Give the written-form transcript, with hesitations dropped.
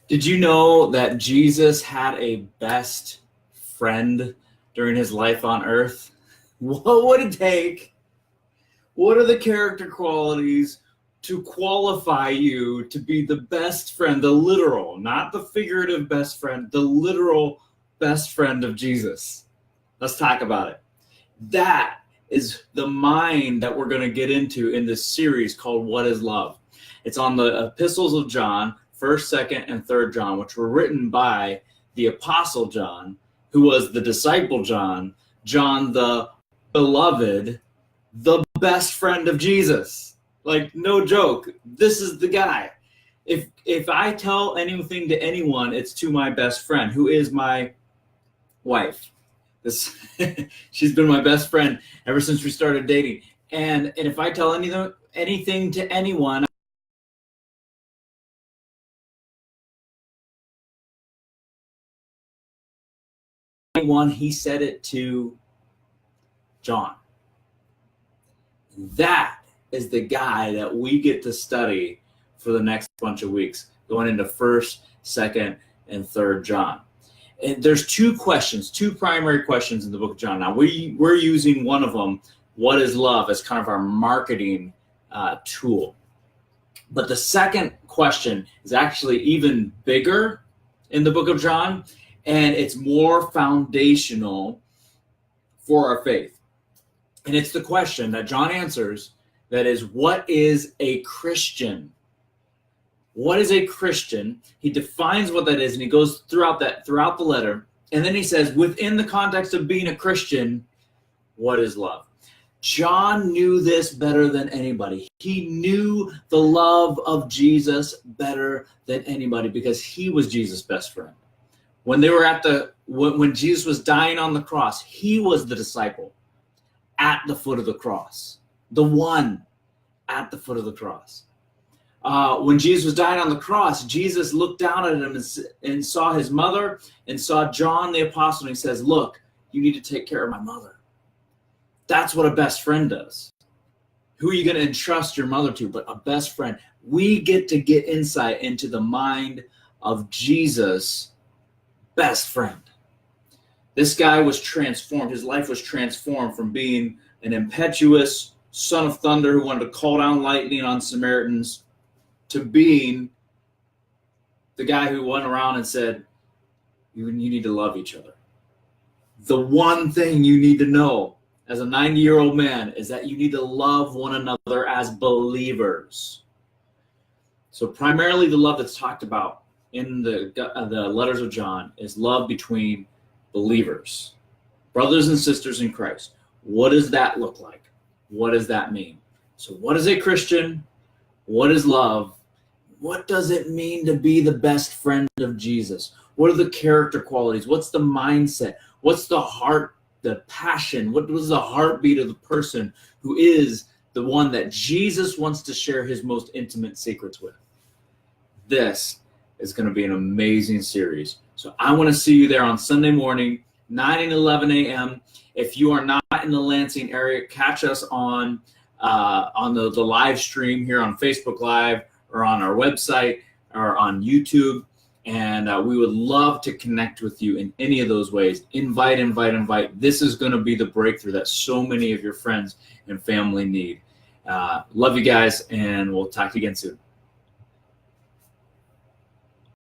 Did you know that Jesus had a best friend during his life on earth? What would it take? What are the character qualities to qualify you to be the best friend, the literal, not the figurative best friend, the literal best friend of Jesus? Let's talk about it. That is the mind that we're going to get into in this series called What is Love? It's on the epistles of John, 1st, 2nd, and 3rd John, which were written by the Apostle John, who was the disciple John, John the beloved, the best friend of Jesus. Like, no joke, this is the guy. If I tell anything to anyone, it's to my best friend, who is my wife. She's been my best friend ever since we started dating. And if I tell anything to anyone, he said it to John. That is the guy that we get to study for the next bunch of weeks, going into 1st, 2nd, and 3rd John. And there's two primary questions in the book of John. Now, we're using one of them, what is love, as kind of our marketing tool. But the second question is actually even bigger in the book of John, and it's more foundational for our faith. And it's the question that John answers, that is, what is a Christian? What is a Christian? He defines what that is, and he goes throughout the letter. And then he says, within the context of being a Christian, what is love? John knew this better than anybody. He knew the love of Jesus better than anybody because he was Jesus' best friend. When they were when Jesus was dying on the cross, he was the disciple at the foot of the cross, the one at the foot of the cross. When Jesus was dying on the cross, Jesus looked down at him and saw his mother and saw John the apostle, and he says, look, you need to take care of my mother. That's what a best friend does. Who are you going to entrust your mother to but a best friend? We get to get insight into the mind of Jesus' best friend. This guy was transformed. His life was transformed from being an impetuous son of thunder who wanted to call down lightning on Samaritans to being the guy who went around and said, you need to love each other. The one thing you need to know as a 90-year-old man is that you need to love one another as believers. So primarily the love that's talked about in the letters of John is love between believers, brothers and sisters in Christ. What does that look like? What does that mean? So what is a Christian? What is love? What does it mean to be the best friend of Jesus? What are the character qualities? What's the mindset? What's the heart, the passion? What was the heartbeat of the person who is the one that Jesus wants to share his most intimate secrets with? This is going to be an amazing series. So I want to see you there on Sunday morning, 9 and 11 a.m. If you are not in the Lansing area, catch us on the live stream here on Facebook Live or on our website or on YouTube. And we would love to connect with you in any of those ways. Invite. This is going to be the breakthrough that so many of your friends and family need. Love you guys, and we'll talk to you again soon.